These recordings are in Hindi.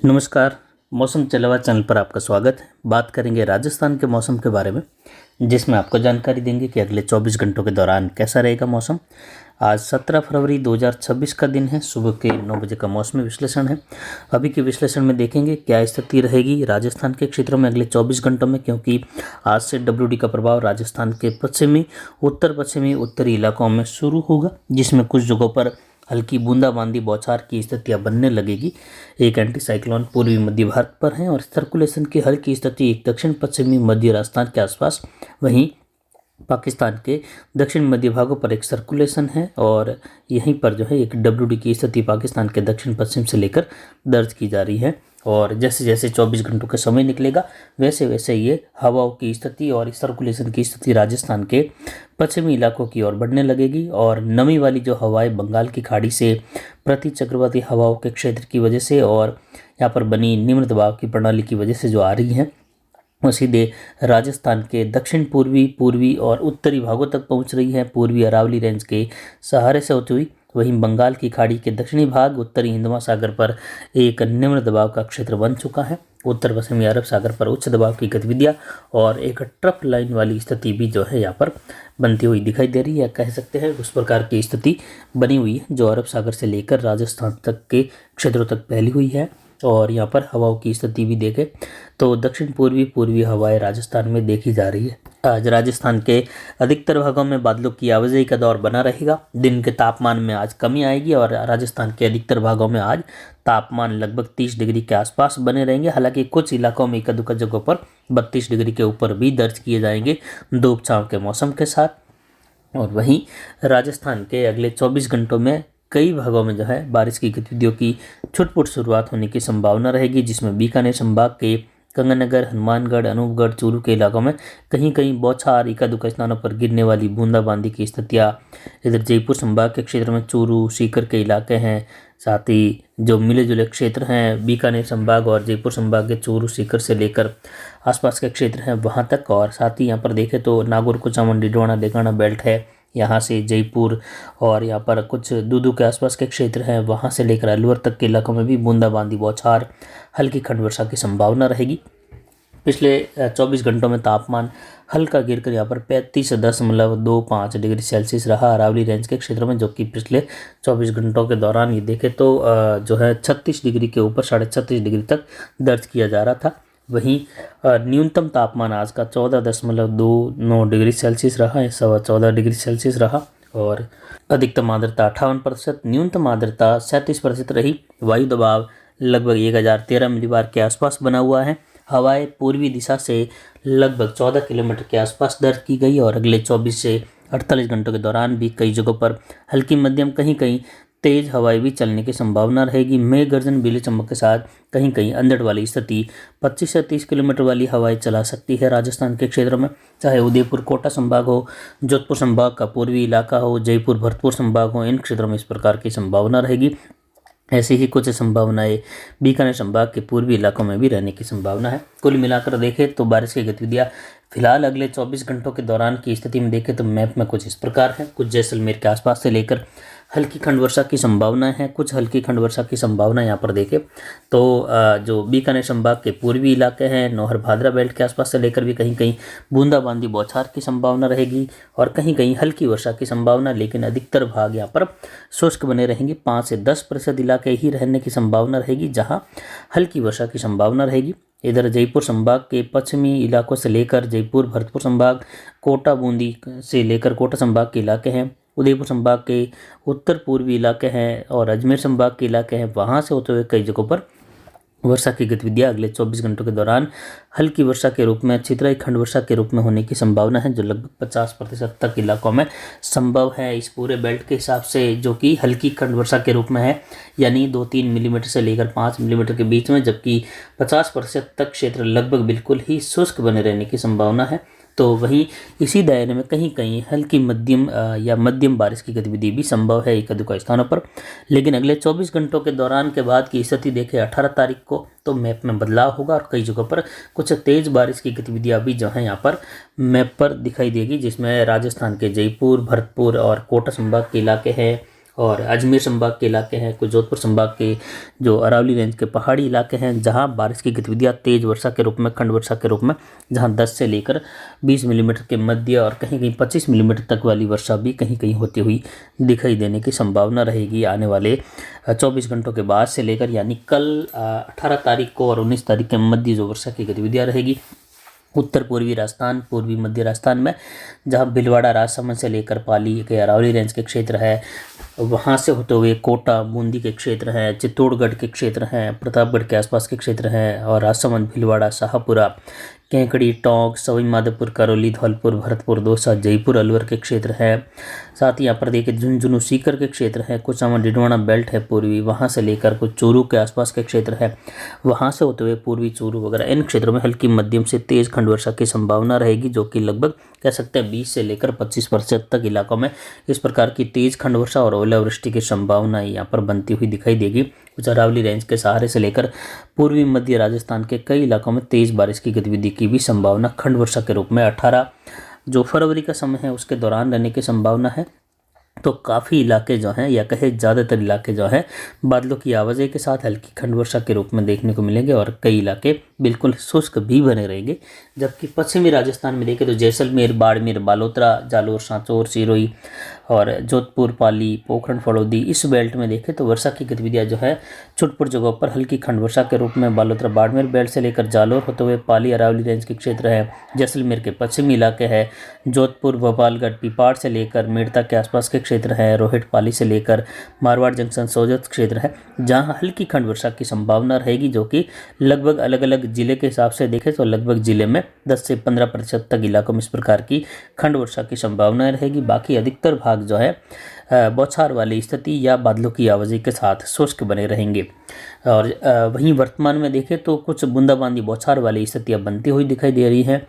नमस्कार। मौसम चलवा चैनल पर आपका स्वागत है। बात करेंगे राजस्थान के मौसम के बारे में, जिसमें आपको जानकारी देंगे कि अगले 24 घंटों के दौरान कैसा रहेगा मौसम। आज 17 फरवरी 2026 का दिन है। सुबह के 9 बजे का मौसमी विश्लेषण है। अभी के विश्लेषण में देखेंगे क्या स्थिति रहेगी राजस्थान के क्षेत्रों में अगले 24 घंटों में, क्योंकि आज से WD का प्रभाव राजस्थान के पश्चिमी, उत्तर पश्चिमी, उत्तरी इलाकों में शुरू होगा, जिसमें कुछ जगहों पर हल्की बूंदाबांदी बौछार की स्थितियां बनने लगेगी। एक एंटी साइक्लोन पूर्वी मध्य भारत पर है और सर्कुलेशन की हल्की स्थिति एक दक्षिण पश्चिमी मध्य राजस्थान के आसपास, वहीं पाकिस्तान के दक्षिण मध्य भागों पर एक सर्कुलेशन है और यहीं पर जो है एक WD की स्थिति पाकिस्तान के दक्षिण पश्चिम से लेकर दर्ज की जा रही है। और जैसे जैसे 24 घंटों का समय निकलेगा वैसे वैसे ये हवाओं की स्थिति और सर्कुलेशन की स्थिति राजस्थान के पश्चिमी इलाकों की ओर बढ़ने लगेगी। और नमी वाली जो हवाएं बंगाल की खाड़ी से प्रति चक्रवाती हवाओं के क्षेत्र की वजह से और यहाँ पर बनी निम्न दबाव की प्रणाली की वजह से जो आ रही हैं, वो सीधे राजस्थान के दक्षिण पूर्वी, पूर्वी और उत्तरी भागों तक पहुंच रही है। पूर्वी अरावली रेंज के सहारे से होती हुई वहीं बंगाल की खाड़ी के दक्षिणी भाग उत्तरी हिंद महासागर पर एक निम्न दबाव का क्षेत्र बन चुका है। उत्तर पश्चिमी अरब सागर पर उच्च दबाव की गतिविधियां और एक ट्रफ लाइन वाली स्थिति भी जो है यहाँ पर बनती हुई दिखाई दे रही है। कह सकते हैं उस प्रकार की स्थिति बनी हुई है जो अरब सागर से लेकर राजस्थान तक के क्षेत्रों तक फैली हुई है। और यहाँ पर हवाओं की स्थिति भी देखें तो दक्षिण पूर्वी, पूर्वी हवाएं राजस्थान में देखी जा रही है। आज राजस्थान के अधिकतर भागों में बादलों की आवाजाही का दौर बना रहेगा। दिन के तापमान में आज कमी आएगी और राजस्थान के अधिकतर भागों में आज तापमान लगभग 30 डिग्री के आसपास बने रहेंगे। हालांकि कुछ इलाकों में एक दुक्का जगहों पर 32 डिग्री के ऊपर भी दर्ज किए जाएंगे धूप छांव के मौसम के साथ। और वहीं राजस्थान के अगले 24 घंटों में कई भागों में जो है बारिश की गतिविधियों की छुटपुट शुरुआत होने की संभावना रहेगी, जिसमें बीकानेर संभाग के गंगानगर, हनुमानगढ़, अनूपगढ़, चूरू के इलाकों में कहीं कहीं बौछार, इक्का दुक्का स्थानों पर गिरने वाली बूंदाबांदी की स्थितियां। इधर जयपुर संभाग के क्षेत्र में चूरू, सीकर के इलाके हैं, साथ ही जो मिले जुले क्षेत्र हैं बीकानेर संभाग और जयपुर संभाग के चूरू, सीकर से लेकर आसपास के क्षेत्र हैं वहाँ तक। और साथ ही यहाँ पर देखें तो नागौर, कुचामन, डिडवाना, डेगाना बेल्ट है, यहाँ से जयपुर और यहाँ पर कुछ दूदू के आसपास के क्षेत्र हैं, वहाँ से लेकर अलवर तक के इलाकों में भी बूंदाबांदी बौछार, हल्की खंड वर्षा की संभावना रहेगी। पिछले 24 घंटों में तापमान हल्का गिरकर यहाँ पर 35.25 डिग्री सेल्सियस रहा अरावली रेंज के क्षेत्रों में, जो कि पिछले 24 घंटों के दौरान ये देखें तो जो है 36 डिग्री के ऊपर 36.5 डिग्री तक दर्ज किया जा रहा था। वहीं न्यूनतम तापमान आज का 14.29 डिग्री सेल्सियस रहा, 14.25 डिग्री सेल्सियस रहा। और अधिकतम आर्द्रता 58%, न्यूनतम आर्द्रता 37% रही। वायु दबाव लगभग 1013 मिलीबार के आसपास बना हुआ है। हवाएं पूर्वी दिशा से लगभग 14 किलोमीटर के आसपास दर्ज की गई और अगले 24 से 48 घंटों के दौरान भी कई जगहों पर हल्की मध्यम, कहीं कहीं तेज हवाएं भी चलने की संभावना रहेगी। मेघ गर्जन, बिजली चमक के साथ कहीं कहीं अंधड़ वाली स्थिति 25 से 30 किलोमीटर वाली हवाएं चला सकती है राजस्थान के क्षेत्रों में, चाहे उदयपुर, कोटा संभाग हो, जोधपुर संभाग का पूर्वी इलाका हो, जयपुर, भरतपुर संभाग हो, इन क्षेत्रों में इस प्रकार की संभावना रहेगी। ऐसी ही कुछ संभावनाएं बीकानेर संभाग के पूर्वी इलाकों में भी रहने की संभावना है। कुल मिलाकर देखें तो बारिश की गतिविधियां फिलहाल अगले 24 घंटों के दौरान की स्थिति में देखें तो मैप में कुछ इस प्रकार है। कुछ जैसलमेर के आसपास से लेकर हल्की खंड वर्षा की संभावना है। कुछ हल्की खंड वर्षा की संभावना यहाँ पर देखें तो जो बीकानेर संभाग के पूर्वी इलाके हैं, नौहर भादरा बेल्ट के आसपास से लेकर भी कहीं कहीं बूंदाबांदी बौछार की संभावना रहेगी और कहीं कहीं हल्की वर्षा की संभावना, लेकिन अधिकतर भाग यहाँ पर शुष्क बने रहेंगे। 5 से 10% इलाके ही रहने की संभावना रहेगी जहाँ हल्की वर्षा की संभावना रहेगी। इधर जयपुर संभाग के पश्चिमी इलाकों से लेकर जयपुर, भरतपुर संभाग, कोटा, बूंदी से लेकर कोटा संभाग के इलाके हैं, उदयपुर संभाग के उत्तर पूर्वी इलाके हैं और अजमेर संभाग के इलाके हैं, वहाँ से होते हुए कई जगहों पर वर्षा की गतिविधियां अगले 24 घंटों के दौरान हल्की वर्षा के रूप में, अच्छी तरह खंड वर्षा के रूप में होने की संभावना है, जो लगभग 50% तक इलाकों में संभव है इस पूरे बेल्ट के हिसाब से, जो कि हल्की खंड वर्षा के रूप में है, यानी 2-3 मिलीमीटर से लेकर 5 मिलीमीटर के बीच में, जबकि 50% तक क्षेत्र लगभग बिल्कुल ही शुष्क बने रहने की संभावना है। तो वहीं इसी दायरे में कहीं कहीं हल्की मध्यम या मध्यम बारिश की गतिविधि भी संभव है एक दुक्का स्थानों पर। लेकिन अगले 24 घंटों के दौरान के बाद की स्थिति देखें 18 तारीख को तो मैप में बदलाव होगा और कई जगहों पर कुछ तेज बारिश की गतिविधियां भी जो है यहाँ पर मैप पर दिखाई देगी, जिसमें राजस्थान के जयपुर, भरतपुर और कोटा संभाग के इलाके हैं और अजमेर संभाग के इलाके हैं, कुछ जोधपुर संभाग के जो अरावली रेंज के पहाड़ी इलाके हैं, जहां बारिश की गतिविधियां तेज वर्षा के रूप में, खंड वर्षा के रूप में, जहां 10 से लेकर 20 मिलीमीटर के मध्य और कहीं कहीं 25 मिलीमीटर तक वाली वर्षा भी कहीं कहीं होती हुई दिखाई देने की संभावना रहेगी आने वाले 24 घंटों के बाद से लेकर, यानी कल 18 तारीख को और 19 तारीख के मध्य जो वर्षा की गतिविधियाँ रहेगी उत्तर पूर्वी राजस्थान, पूर्वी मध्य राजस्थान में, जहां भीलवाड़ा राजसमंद से लेकर पाली के अरावली रेंज के क्षेत्र है, वहां से होते हुए कोटा बूंदी के क्षेत्र हैं, चित्तौड़गढ़ के क्षेत्र हैं, प्रतापगढ़ के आसपास के क्षेत्र हैं, और राजसमंद, भीलवाड़ा, शाहपुरा, केंकड़ी, टोंक, सवाई माधोपुर, करौली, धौलपुर, भरतपुर, दौसा, जयपुर, अलवर के क्षेत्र है। साथ ही यहाँ पर देखिए झुंझुनू, सीकर के क्षेत्र है, कुचामन, डिडवाना बेल्ट है पूर्वी, वहाँ से लेकर कुछ चूरू के आसपास के क्षेत्र है, वहाँ से होते हुए पूर्वी चूरू वगैरह, इन क्षेत्रों में हल्की मध्यम से तेज खंड वर्षा की संभावना रहेगी, जो कि लगभग कह सकते हैं 20 से लेकर 25% तक इलाकों में इस प्रकार की तेज खंड वर्षा और ओलावृष्टि की संभावना यहाँ पर बनती हुई दिखाई देगी। कुछ अरावली रेंज के सहारे से लेकर पूर्वी मध्य राजस्थान के कई इलाकों में तेज बारिश की गतिविधि की भी संभावना खंड वर्षा के रूप में 18 जो फरवरी का समय है उसके दौरान रहने की संभावना है। तो काफ़ी इलाके जो हैं, या कहे ज़्यादातर इलाके जो हैं, बादलों की आवाजाही के साथ हल्की खंड वर्षा के रूप में देखने को मिलेंगे, और कई इलाके बिल्कुल शुष्क भी बने रहेंगे। जबकि पश्चिमी राजस्थान में देखें तो जैसलमेर, बाड़मेर, बालोतरा, जालोर, सांचौर, सिरोही और जोधपुर, पाली, पोखरण, फड़ौदी, इस बेल्ट में देखें तो वर्षा की गतिविधियाँ जो है छुटपुट जगहों पर हल्की खंड वर्षा के रूप में बालोतरा, बाड़मेर बेल्ट से लेकर जालोर होते हुए पाली, अरावली रेंज के क्षेत्र है, जैसलमेर के पश्चिमी इलाके है, जोधपुर, भोपालगढ़, पिपाड़ से लेकर मेड़ता के आसपास के क्षेत्र है, रोहित, पाली से लेकर मारवाड़ जंक्शन, सोजत क्षेत्र है, जहां हल्की खंड वर्षा की संभावना रहेगी, जो कि लगभग अलग अलग जिले के हिसाब से देखें तो लगभग जिले में 10 से 15% तक इलाकों में इस प्रकार की खंड वर्षा की संभावना रहेगी। बाकी अधिकतर भाग जो है बौछार वाली स्थिति या बादलों की आवाजाही के साथ शुष्क बने रहेंगे। और वहीं वर्तमान में देखें तो कुछ बूंदाबांदी बौछार वाली स्थितियाँ बनती हुई दिखाई दे रही हैं।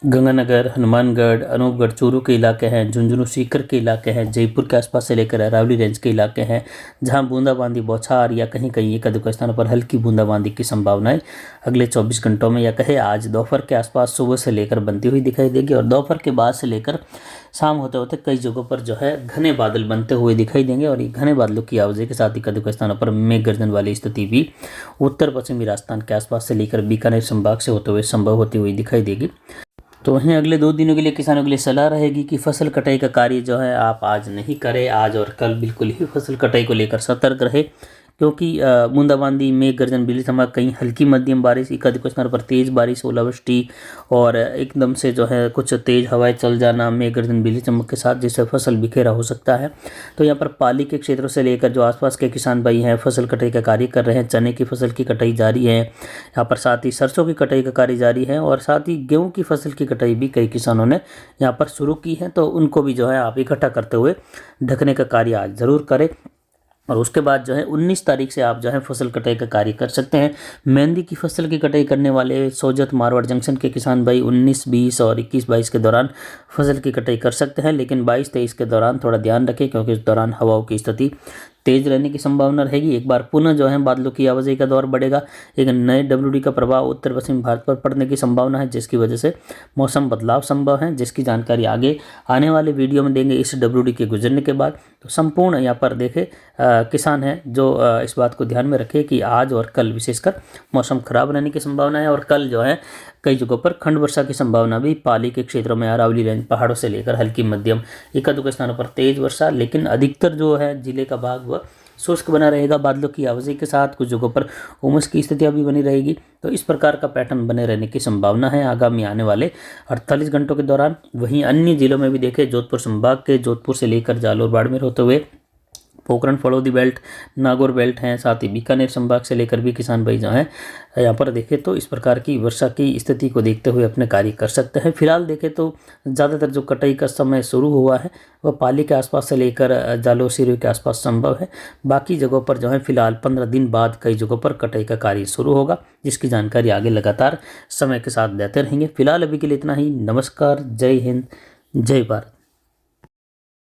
गंगानगर, हनुमानगढ़, अनूपगढ़, चूरू के इलाके हैं, झुंझुनू, सीकर के इलाके हैं, जयपुर के आसपास से लेकर अरावली रेंज के इलाके हैं, जहां बूंदाबांदी बौछार या कहीं कहीं एक अधिक स्थानों पर हल्की बूंदाबांदी की संभावनाएं अगले 24 घंटों में, या कहे आज दोपहर के आसपास सुबह से लेकर बनती हुई दिखाई देगी, और दोपहर के बाद से लेकर शाम होते होते कई जगहों पर जो है घने बादल बनते हुए दिखाई देंगे, और ये घने बादलों की आवाजाही के साथ ही अधिक स्थानों पर मेघ गर्जन वाली स्थिति भी उत्तर पश्चिमी राजस्थान के आसपास से लेकर बीकानेर संभाग से होते हुए संभव होती हुई दिखाई देगी। तो वहीं अगले 2 दिनों के लिए किसानों के लिए सलाह रहेगी कि फसल कटाई का कार्य जो है आप आज नहीं करें। आज और कल बिल्कुल ही फसल कटाई को लेकर सतर्क रहे, क्योंकि बूंदाबांदी, मेघ गर्जन, बिजली चमक, कहीं हल्की मध्यम बारिश, एकाधिक स्थानों पर तेज बारिश, ओलावृष्टि और एकदम से जो है कुछ तेज हवाएं चल जाना, मेघ गर्जन, बिजली चमक के साथ, जिससे फसल बिखेरा हो सकता है। तो यहाँ पर पाली के क्षेत्रों से लेकर जो आसपास के किसान भाई हैं फसल कटाई का कार्य कर रहे हैं, चने की फसल की कटाई जारी है, यहाँ पर साथ ही सरसों की कटाई का कार्य जारी है, और साथ ही गेहूँ की फसल की कटाई भी कई किसानों ने यहाँ पर शुरू की है। तो उनको भी जो है आप इकट्ठा करते हुए ढकने का कार्य आज ज़रूर करें। और उसके बाद जो है 19 तारीख से आप जो है फसल कटाई का कार्य कर सकते हैं। मेहंदी की फसल की कटाई करने वाले सोजत, मारवाड़ जंक्शन के किसान भाई 19, 20 और 21, 22 के दौरान फसल की कटाई कर सकते हैं, लेकिन 22, 23 के दौरान थोड़ा ध्यान रखें, क्योंकि इस दौरान हवाओं की स्थिति तेज रहने की संभावना रहेगी। एक बार पुनः जो है बादलों की आवाजाही का दौर बढ़ेगा। एक नए WD का प्रभाव उत्तर पश्चिम भारत पर पड़ने की संभावना है, जिसकी वजह से मौसम बदलाव संभव है, जिसकी जानकारी आगे आने वाले वीडियो में देंगे इस WD के गुजरने के बाद। तो संपूर्ण यहाँ पर देखें किसान हैं जो इस बात को ध्यान में रखें कि आज और कल विशेषकर मौसम खराब रहने की संभावना है, और कल जो है कई जगहों पर खंड वर्षा की संभावना भी, पाली के क्षेत्रों में, अरावली रेंज पहाड़ों से लेकर हल्की मध्यम, एकाधिक स्थानों पर तेज वर्षा, लेकिन अधिकतर जो है जिले का भाग वह शुष्क बना रहेगा बादलों की आवाजाही के साथ। कुछ जगहों पर उमस की स्थितियां भी बनी रहेगी। तो इस प्रकार का पैटर्न बने रहने की संभावना है आगामी आने वाले 48 घंटों के दौरान। वहीं अन्य जिलों में भी देखें, जोधपुर संभाग के जोधपुर से लेकर जालोर, बाड़मेर होते हुए पोखरण, फड़ौदी बेल्ट, नागौर बेल्ट हैं, साथ ही बीकानेर संभाग से लेकर भी किसान भाई जो हैं यहाँ पर देखें तो इस प्रकार की वर्षा की स्थिति को देखते हुए अपने कार्य कर सकते हैं। फिलहाल देखें तो ज़्यादातर जो कटाई का समय शुरू हुआ है वह पाली के आसपास से लेकर जालोर, सिरोही के आसपास संभव है। बाकी जगहों पर जो है फिलहाल 15 दिन बाद कई जगहों पर कटाई का कार्य शुरू होगा, जिसकी जानकारी आगे लगातार समय के साथ देते रहेंगे। फिलहाल अभी के लिए इतना ही। नमस्कार, जय हिंद, जय भारत।